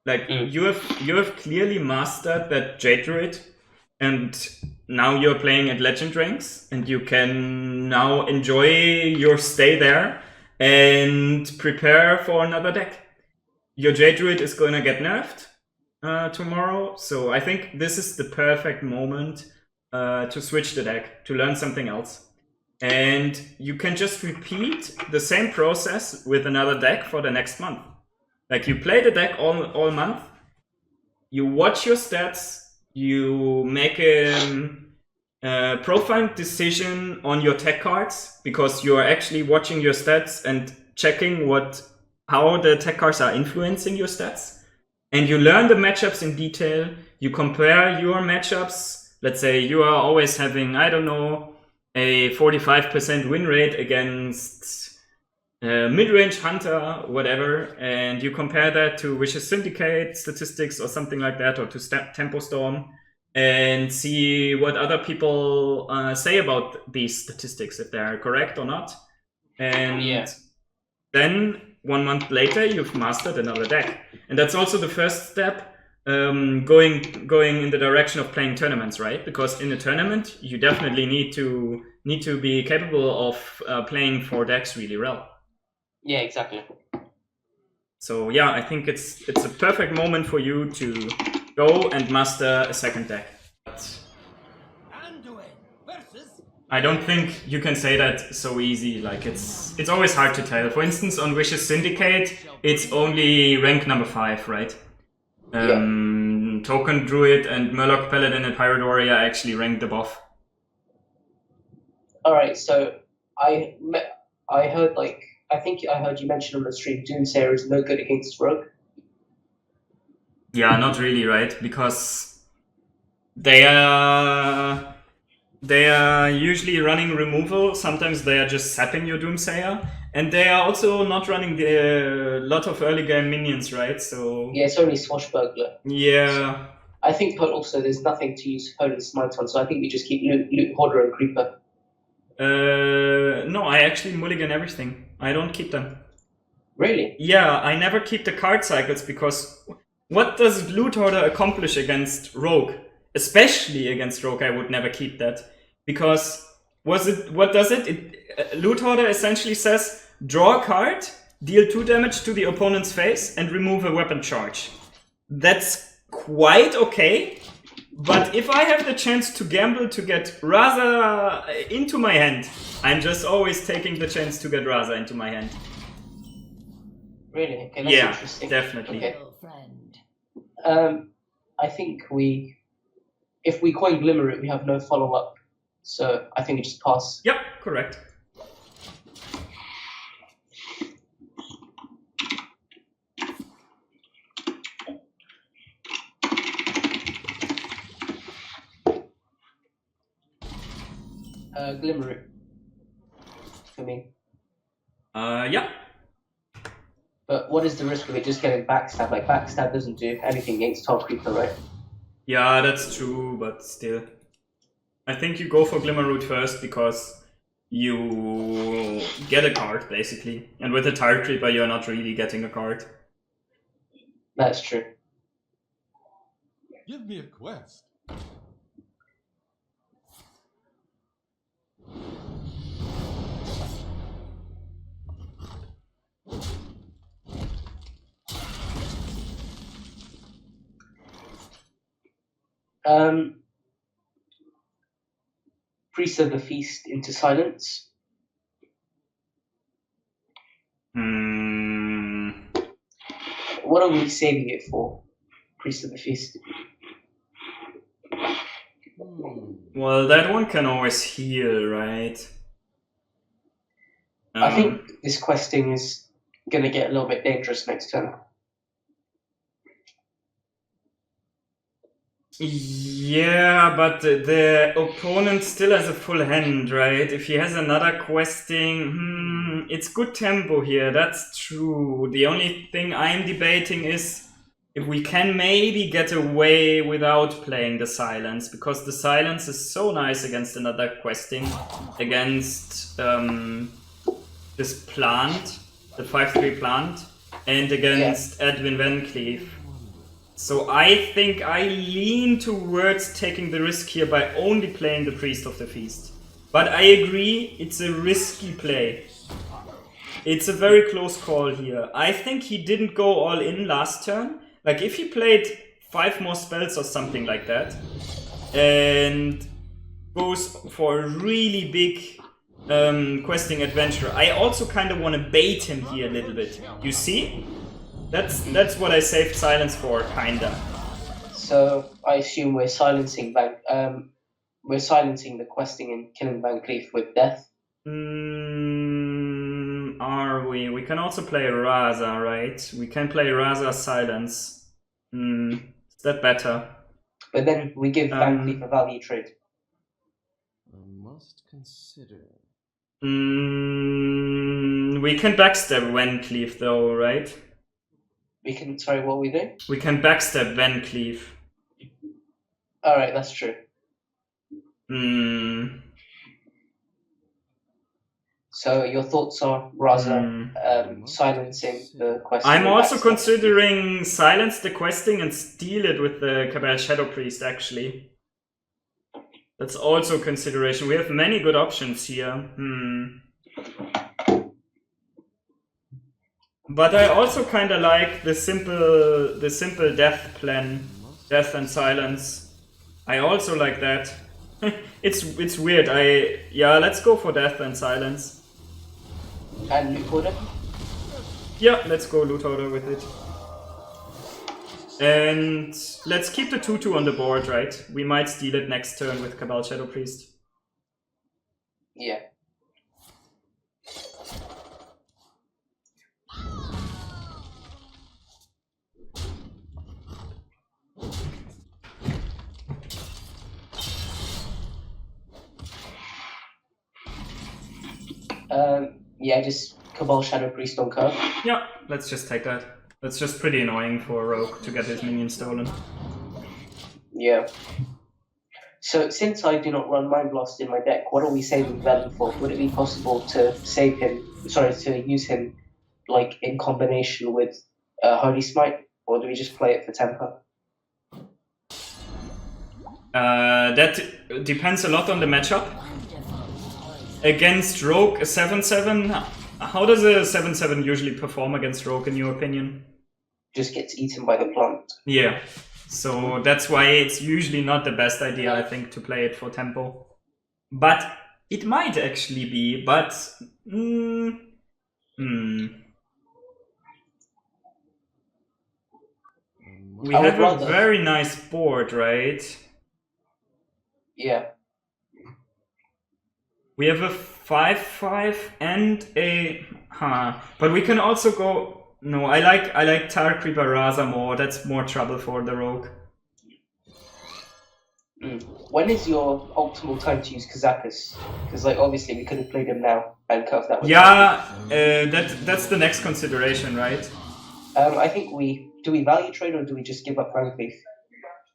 Like you have clearly mastered that Jade Druid, and now you're playing at Legend ranks, and you can now enjoy your stay there and prepare for another deck. Your Jade Druid is gonna get nerfed tomorrow, so I think this is the perfect moment to switch the deck, to learn something else. And you can just repeat the same process with another deck for the next month. Like you play the deck all month, you watch your stats, you make a profound decision on your tech cards, because you are actually watching your stats and checking how the tech cards are influencing your stats. And you learn the matchups in detail, you compare your matchups. Let's say you are always having, I don't know, a 45% win rate against mid-range hunter, whatever, and you compare that to Vicious Syndicate statistics or something like that, or to Tempo Storm, and see what other people say about these statistics, if they're correct or not. And then 1 month later, you've mastered another deck. And that's also the first step, going in the direction of playing tournaments, right? Because in a tournament, you definitely need to be capable of playing 4 decks really well. Yeah, exactly. So yeah, I think it's a perfect moment for you to go and master a second deck. But I don't think you can say that so easy. Like it's always hard to tell. For instance, on Vicious Syndicate, it's only rank number 5, right? Token Druid and Murloc Paladin and Pirate Warrior are actually ranked above. Alright, so I heard, like, I think I heard you mention on the stream Doomsayer is no good against Rogue. Yeah, not really, right? Because they are usually running removal. Sometimes they are just sapping your Doomsayer, and they are also not running a lot of early game minions, right? So yeah, it's only Swashbuckler. Yeah. So I think also there's nothing to use opponent's smite on, so I think we just keep Loot Hoarder and Creeper. No, I actually mulligan everything. I don't keep them. Really? Yeah, I never keep the card cycles, because what does Loot Hoarder accomplish against Rogue? Especially against Rogue, I would never keep that. Because what does it? Loot Hoarder essentially says, draw a card, deal 2 damage to the opponent's face, and remove a weapon charge. That's quite okay. But if I have the chance to gamble to get Raza into my hand, I'm just always taking the chance to get Raza into my hand. Really? Okay, that's interesting. Yeah, definitely. Okay. I think if we coin Glimmerroot, we have no follow-up. So I think we just pass. Yep, correct. Glimmerroot. For me. Yeah. But what is the risk of it just getting backstab? Like, backstab doesn't do anything against Tall Creeper, right? Yeah, that's true, but still. I think you go for Glimmerroot first, because you get a card, basically. And with a Tire Creeper, you're not really getting a card. That's true. Give me a quest. Priest of the Feast into Silence. What are we saving it for? Priest of the Feast. Well, that one can always heal, right? I think this questing is gonna get a little bit dangerous next turn. Yeah, but the opponent still has a full hand, right? If he has another questing, it's good tempo here, that's true. The only thing I'm debating is if we can maybe get away without playing the silence, because the silence is so nice against another questing, against this plant, the 5/3 plant, and against Edwin Van Cleef. So I think I lean towards taking the risk here by only playing the Priest of the Feast. But I agree, it's a risky play. It's a very close call here. I think he didn't go all in last turn. Like, if he played 5 more spells or something like that, and goes for a really big questing adventure, I also kind of want to bait him here a little bit. You see? That's what I saved silence for, kinda. So I assume we're silencing the questing and killing Van Cleef with death. Are we? We can also play Raza, right? We can play Raza silence. Is that better? But then we give Van Cleef a value trade. I must consider. We can backstab Van Cleef though, right? We can. Sorry, what are we doing? We can backstab Van Cleef. All right, that's true. So your thoughts are Raza silencing the questing. I'm also considering silence the questing and steal it with the Cabal Shadow Priest, actually. That's also a consideration. We have many good options here. But I also kind of like the simple death plan, death and silence. I also like that. It's weird. Let's go for death and silence. And loot order? Yeah, let's go loot order with it. And let's keep the 2/2 on the board, right? We might steal it next turn with Cabal Shadow Priest. Yeah. Just Cabal Shadow Priest on curve. Yeah, let's just take that. That's just pretty annoying for a rogue to get his minion stolen. Yeah. So since I do not run Mind Blast in my deck, what are we saving Velen for? Would it be possible to save him? To use him like in combination with Holy Smite, or do we just play it for tempo? That depends a lot on the matchup. Against Rogue, a 7/7. How does a 7/7 usually perform against Rogue, in your opinion? Just gets eaten by the plant. Yeah. So that's why it's usually not the best idea, I think, to play it for tempo. But it might actually be, but... We have a very nice board, right? Yeah. We have a 5/5 and a... But we can also go... No, I like Tar Creeper Raza more. That's more trouble for the rogue. When is your optimal time to use Kazakus? Because obviously we could have played him now and curved that. That's the next consideration, right? I think do we value trade or do we just give up Van Cleef?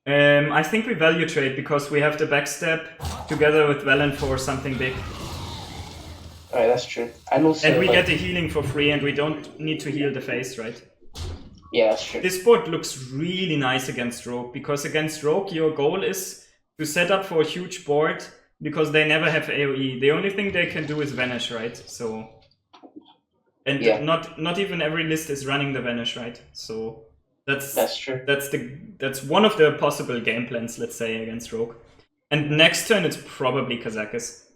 I think we value trade because we have the backstab together with Velen for something big. Alright, that's true. And also, and we get the healing for free and we don't need to heal the face, right? Yeah, that's true. This board looks really nice against Rogue, because against Rogue your goal is to set up for a huge board because they never have AoE. The only thing they can do is vanish, right? So... And not even every list is running the vanish, right? So that's true. That's one of the possible game plans, let's say, against Rogue. And next turn it's probably Kazakus.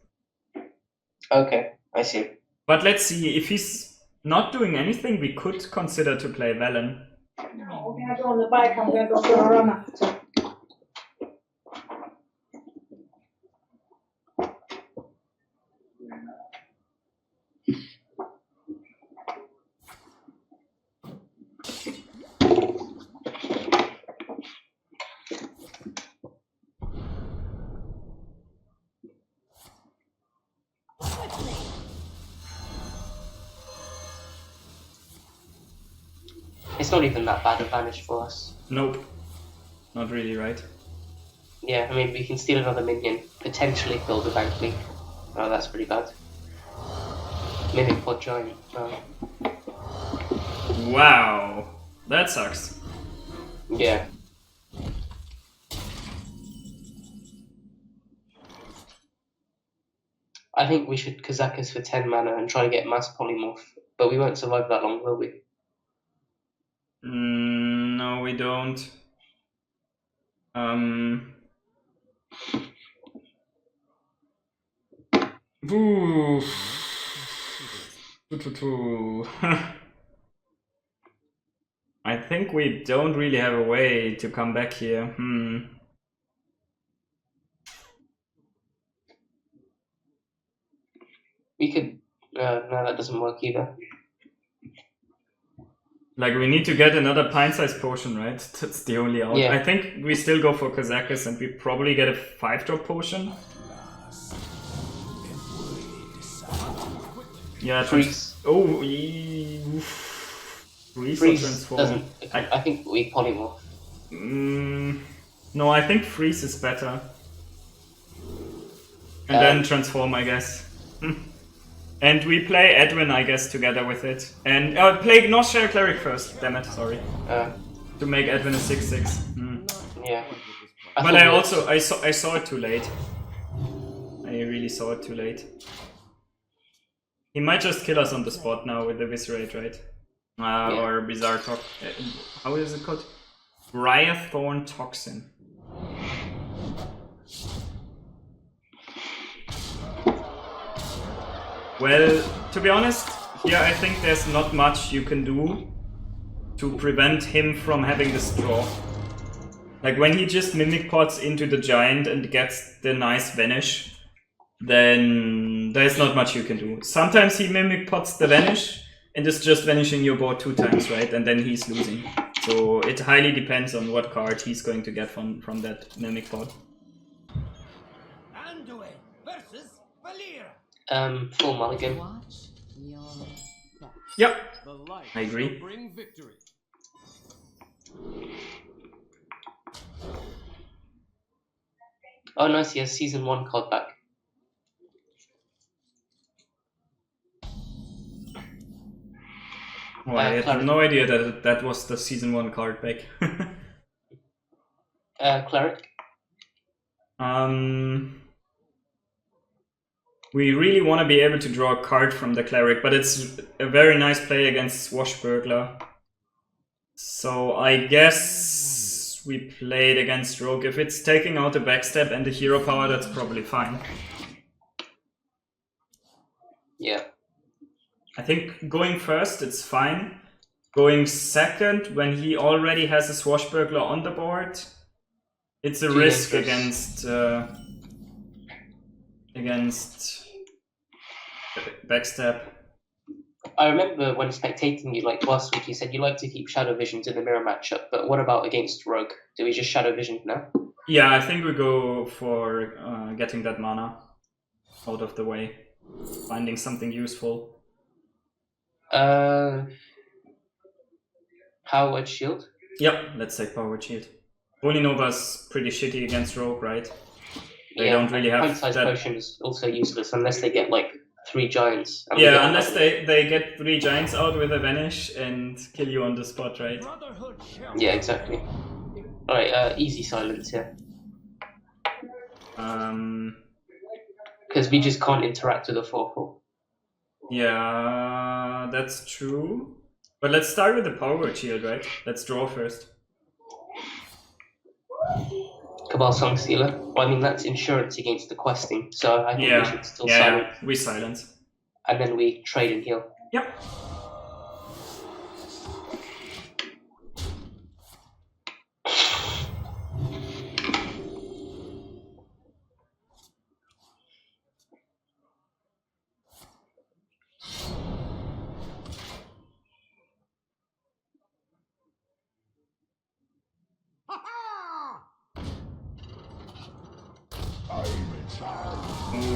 Okay, I see. But let's see, if he's not doing anything, we could consider to play Velen. No, we're gonna go on the bike, I'm gonna go for a run after. It's not even that bad a vanish for us. Nope. Not really, right? Yeah, I mean, we can steal another minion, potentially build a Van Cleef. Oh, that's pretty bad. Mimic Pod Giant. Oh. Wow. That sucks. Yeah. I think we should Kazakus for 10 mana and try to get mass polymorph, but we won't survive that long, will we? No, we don't. Ooh. I think we don't really have a way to come back here. We could. No, that doesn't work either. Like, we need to get another pint-sized potion, right? That's the only out. Yeah. I think we still go for Kazakus and we probably get a 5-drop potion. Yeah, Freeze. Oh, Freeze or transform? Doesn't. I think we polymorph. No, I think freeze is better. And then transform, I guess. And we play Edwin, I guess, together with it. And play North Shire Cleric first. Damn it, sorry. To make Edwin a 6/6. Yeah. But I saw it too late. I really saw it too late. He might just kill us on the spot now with the Viscerate, right? Yeah. Or Bizarre how is it called? Briarthorn Toxin. Well, to be honest, here I think there's not much you can do to prevent him from having this draw. Like, when he just Mimic Pots into the Giant and gets the nice Vanish, then there's not much you can do. Sometimes he Mimic Pots the Vanish and is just vanishing your board 2 times, right? And then he's losing. So it highly depends on what card he's going to get from that Mimic Pot. Full mulligan. Yep, I agree. Oh, nice, he has Season 1 card back. Oh, I had no idea that was the Season 1 card back. Cleric? We really want to be able to draw a card from the Cleric, but it's a very nice play against Swashbuckler. So I guess we play it against Rogue. If it's taking out a backstab and the hero power, that's probably fine. Yeah. I think going first, it's fine. Going second, when he already has a Swashbuckler on the board, it's a risk against backstab. I remember when spectating you like last week, you said you like to keep Shadow Visions in the mirror matchup, but what about against Rogue? Do we just Shadow Vision now? Yeah, I think we go for getting that mana out of the way, finding something useful. Power Wedge Shield? Yep, let's take Power Wedge Shield. Bolinova's pretty shitty against Rogue, right? They don't really have Pint-sized potion is also useless unless they get like 3 giants. Yeah, unless they get 3 giants out with a Vanish and kill you on the spot, right? Yeah, exactly. Alright, easy silence here. Because we just can't interact with a 4/4. Yeah, that's true. But let's start with the Power Word Shield, right? Let's draw first. Cabal Song Stealer. Well, I mean, that's insurance against the questing, so I think we should still silence. Yeah, we silence. And then we trade and heal. Yep.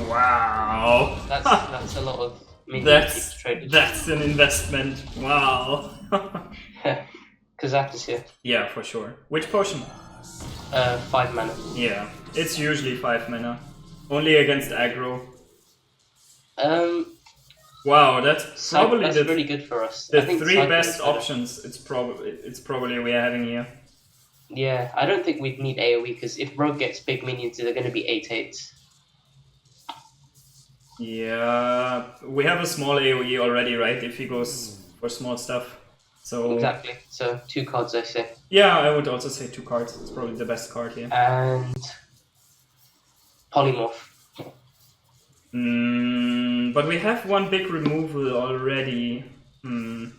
Wow. That's a lot of minions traded. That's an investment. Wow. Kazakus here. Yeah, for sure. Which potion? 5 mana. Yeah, it's usually 5 mana. Only against aggro. Wow, that's probably really good for us. The 3 best options. It's probably we are having here. Yeah, I don't think we'd need AoE because if Rogue gets big minions, they're going to be 8/8s. Yeah, we have a small AoE already, right? If he goes for small stuff. So Exactly. So 2 cards, I say. yeah, I would also say 2 cards. It's probably the best card here. And Polymorph. But we have one big removal already. And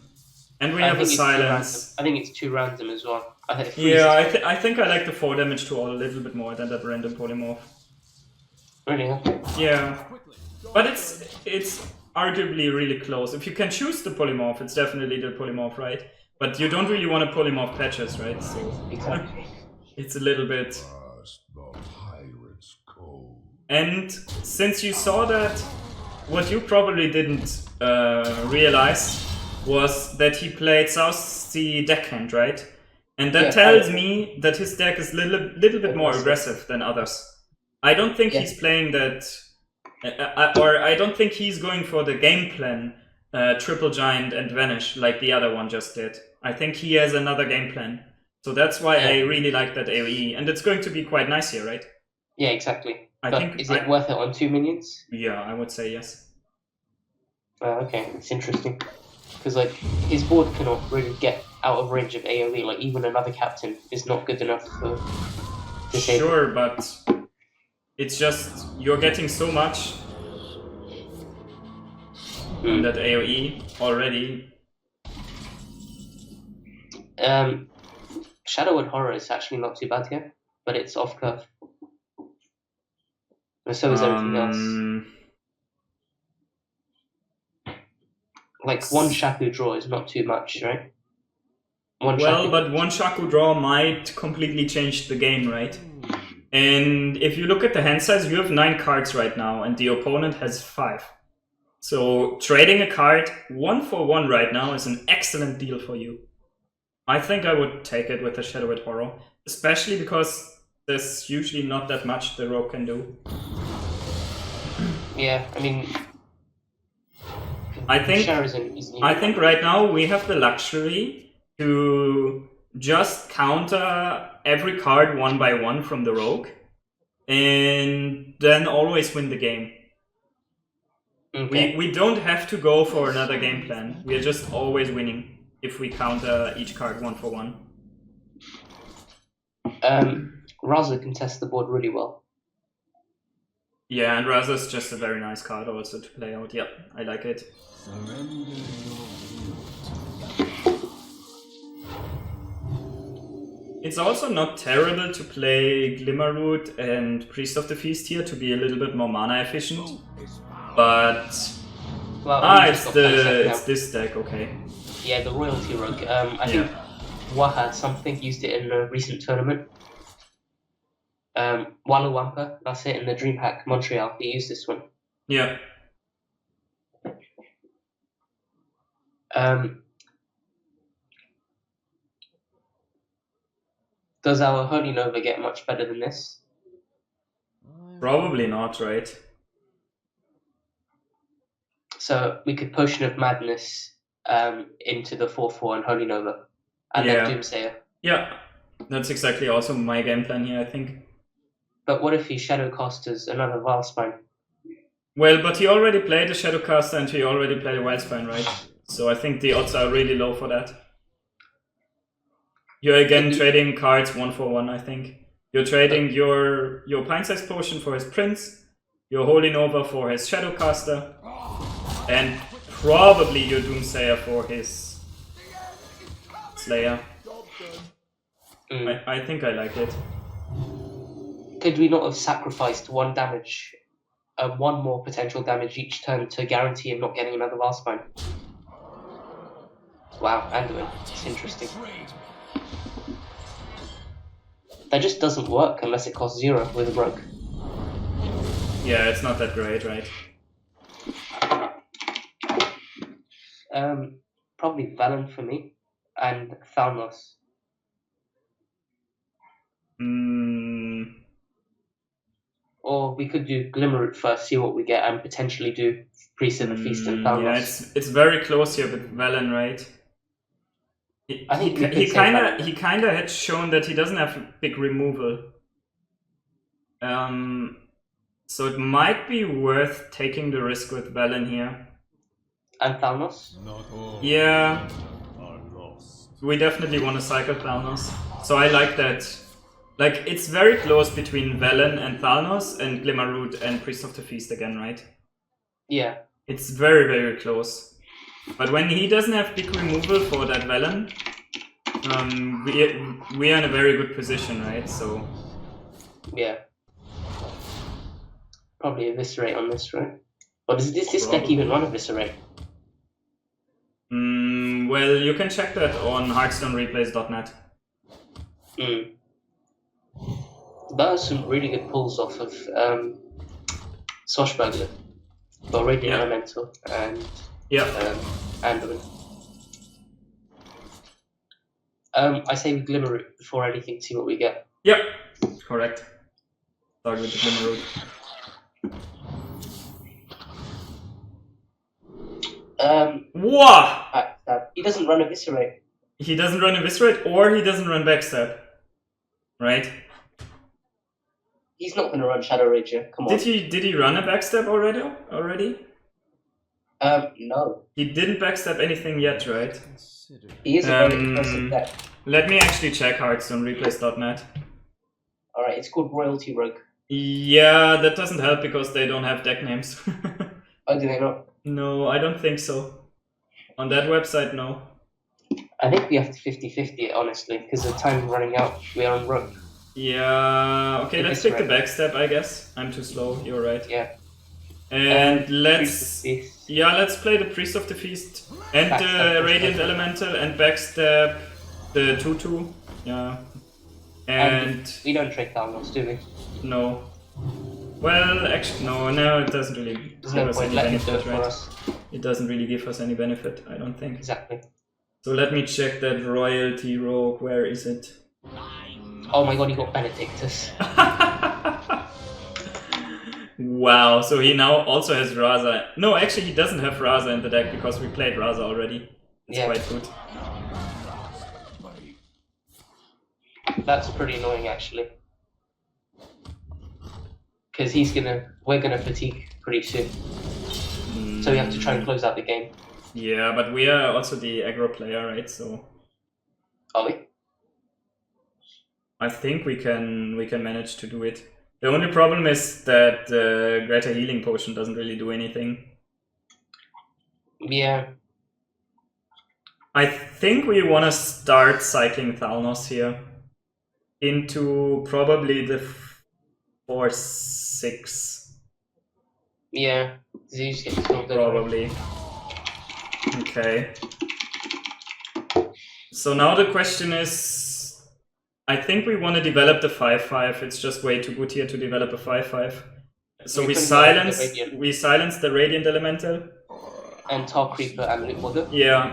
we I have a think it's too silence. random. I think it's too random as well. Yeah, I think I like the 4 damage to all a little bit more than that random polymorph. Really? Okay. Yeah, but it's arguably really close. If you can choose the polymorph, it's definitely the polymorph, right? But you don't really want to polymorph patches, right? So Exactly. it's a little bit. Past the pirate's code. And since you saw that, what you probably didn't realize was that he played South Sea deckhand, right? And that tells me that his deck is a little bit more aggressive than others. I don't think he's playing that, or I don't think he's going for the game plan, Triple Giant and Vanish, like the other one just did. I think he has another game plan. So that's why I really like that AoE, and it's going to be quite nice here, right? Yeah, exactly. I but think is it worth it on 2 minions? Yeah, I would say yes. Okay, it's interesting. Because like his board cannot really get out of range of AoE. Like even another captain is not good enough for. Sure, but it's just you're getting so much on that AoE already. Shadow and Horror is actually not too bad here, but it's off curve. And so is everything else. Like one Shaku draw is not too much, right? But one Shaku draw might completely change the game, right? And if you look at the hand size, you have 9 cards right now, and the opponent has 5. So trading a card 1 for 1 right now is an excellent deal for you. I think I would take it with the Shadowed Horror, especially because there's usually not that much the Rogue can do. Yeah, I mean, I think right now we have the luxury to just counter every card 1 by 1 from the Rogue, and then always win the game. Okay. We don't have to go for another game plan. We are just always winning if we counter each card 1 for 1. Raza can test the board really well. Yeah, and Raza's just a very nice card also to play out. Yep, I like it. It's also not terrible to play Glimmerroot and Priest of the Feast here to be a little bit more mana efficient. But it's this deck, okay. Yeah, the Royalty Rogue. I think Waha something used it in a recent tournament. Walawampa, that's it, in the DreamHack Montreal. He used this one. Yeah. Does our Holy Nova get much better than this? Probably not, right? So we could Potion of Madness into the 4/4 and Holy Nova, and then Doomsayer. Yeah, that's exactly also my game plan here, I think. But what if he Shadowcasters another Wildspine? Well, but he already played a Shadowcaster and he already played a Wildspine, right? So I think the odds are really low for that. You're again trading cards 1 for 1, I think. You're trading your Pine-Size Potion for his Prince, your Holy Nova for his Shadowcaster, and probably your Doomsayer for his Slayer. I think I like it. Could we not have sacrificed 1 damage, 1 more potential damage each turn to guarantee him not getting another Wildspine? Wow, Anduin, it's interesting. That just doesn't work unless it costs 0 with a Rogue. Yeah, it's not that great, right? Probably Valen for me, and Thalmos. Or we could do Glimmerroot first, see what we get, and potentially do Priest of the Feast and Thalmos. Yeah, it's very close here with Valen, right? I think we could he say kind Velen. of had shown that he doesn't have a big removal. So it might be worth taking the risk with Velen here. And Thalnos. Not all Yeah, are lost. we definitely want to cycle Thalnos. So I like that. Like, it's very close between Velen and Thalnos and Glimmerroot and Priest of the Feast again, right? Yeah. It's very, very close. But when he doesn't have big removal for that Velen, we are in a very good position, right? So Yeah. Probably Eviscerate on this, right? Or does this deck Probably. even run Eviscerate? well, you can check that on hearthstonereplays.net. Mm. That has some really good pulls off of Swashbuckler. Well, Radiant Yeah. Elemental and Yeah. Anduin. I say we Glimmerroot before anything, see what we get. Yep. Correct. Start with the Glimmerroot. Wah! He doesn't run Eviscerate. He doesn't run Eviscerate or he doesn't run Backstab. Right? He's not going to run Shadow Rager. Come on. Did he run a Backstab already? No. He didn't backstab anything yet, right? Consider. He is a very impressive deck. Let me actually check hearthstonereplays.net. Alright, it's called Royalty Rogue. Yeah, that doesn't help because they don't have deck names. Oh, do they not? No, I don't think so. On that website, no. I think we have to 50-50 it, honestly, because the time running out, we are on Rogue. Yeah, okay, let's pick the backstab, I guess. I'm too slow, you're right. Yeah. And Priest let's... of Feast. Yeah, let's play the Priest of the Feast. And Backstab the is Radiant better. Elemental and backstab the 2-2. Yeah. And... We don't trade Thalnos, do we? No. Well, actually, no, it doesn't really There's give no us point any letting it do benefit, it for right? us. It doesn't really give us any benefit, I don't think. Exactly. So let me check that Royalty Rogue, where is it? Oh my god, he got Benedictus. Wow, so he now also has Raza. No, actually he doesn't have Raza in the deck because we played Raza already. It's Yeah. quite good. That's pretty annoying, actually. Because we're gonna fatigue pretty soon. So we have to try and close out the game. Yeah, but we are also the aggro player, right? So Are we? I think we can manage to do it. The only problem is that the Greater Healing Potion doesn't really do anything. Yeah. I think we want to start cycling Thalnos here into probably the 4-6. Yeah. Zeus gets killed anyway. Probably. Okay. So now the question is, I think we want to develop the 5-5. It's just way too good here to develop a 5-5. So we silence the Radiant Elemental. And Tar Creeper and Loot Mother. Yeah.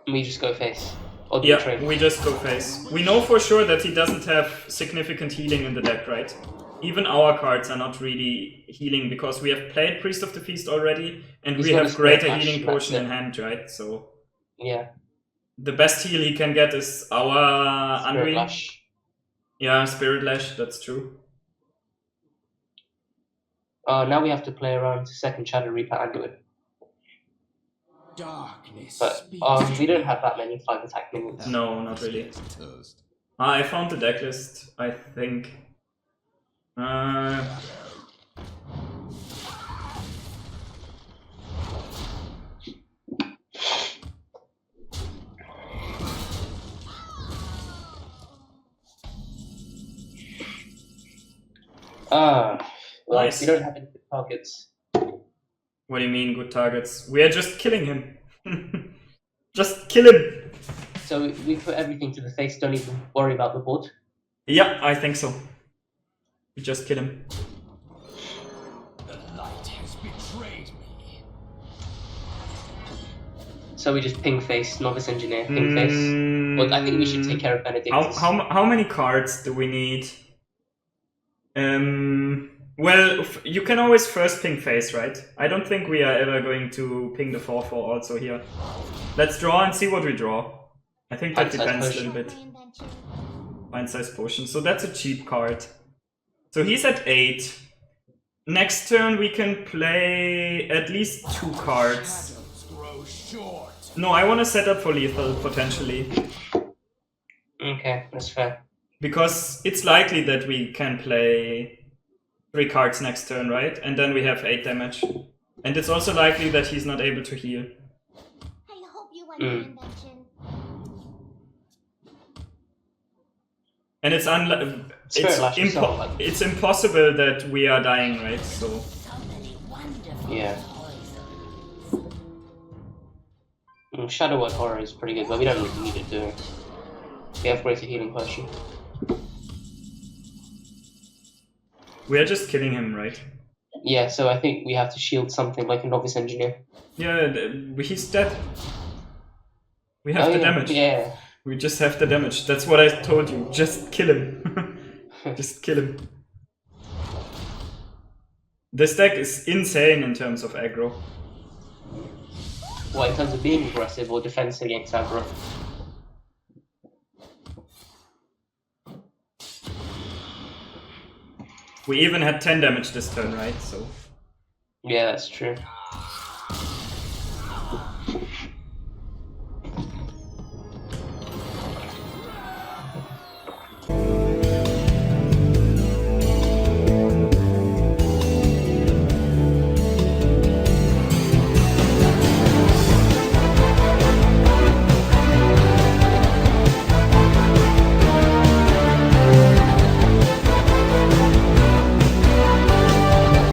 And we just go face. Or do we Yeah, trade? we just go face. We know for sure that he doesn't have significant healing in the deck, right? Even our cards are not really healing because we have played Priest of the Feast already and He's we got have a Spirit Greater Lash, Healing that's Potion it. in hand, right? So Yeah. the best heal he can get is our Spirit Anduin. Lash. Yeah, Spirit Lash, that's true. Now we have to play around second Shadow Reaper Anduin. Darkness. But we don't have that many 5 attack minions. No, not really. Toast. I found the deck list, I think. Well, Nice. we don't have any good targets. What do you mean, good targets? We are just killing him. Just kill him! So we put everything to the face, don't even worry about the board. Yeah, I think so. We just kill him. The light has betrayed me. So we just ping face, Novice Engineer, ping face. Well, I think we should take care of Benedictus. How many cards do we need? Well, you can always first ping face, right? I don't think we are ever going to ping the 4/4 also here. Let's draw and see what we draw. I think that Pint-sized depends a potion. little bit. Pint-sized potion. So that's a cheap card. So he's at 8. Next turn we can play at least 2 cards. Shadows grow short. No, I want to set up for lethal, potentially. Okay, that's fair. Because it's likely that we can play 3 cards next turn, right? And then we have 8 damage. And it's also likely that he's not able to heal. I hope you like the invention. And it's it's impossible that we are dying, right? So yeah. Shadow Word Horror is pretty good, but we don't really need it, do we? We have greater healing potion. we are just killing him, right? Yeah, so I think we have to shield something like a Novice Engineer. Yeah, he's dead. We have the damage. Yeah. We just have the damage. That's what I told you. Just kill him. Just kill him. This deck is insane in terms of aggro. What, in terms of being aggressive or defense against aggro? We even had 10 damage this turn, right? So yeah, that's true.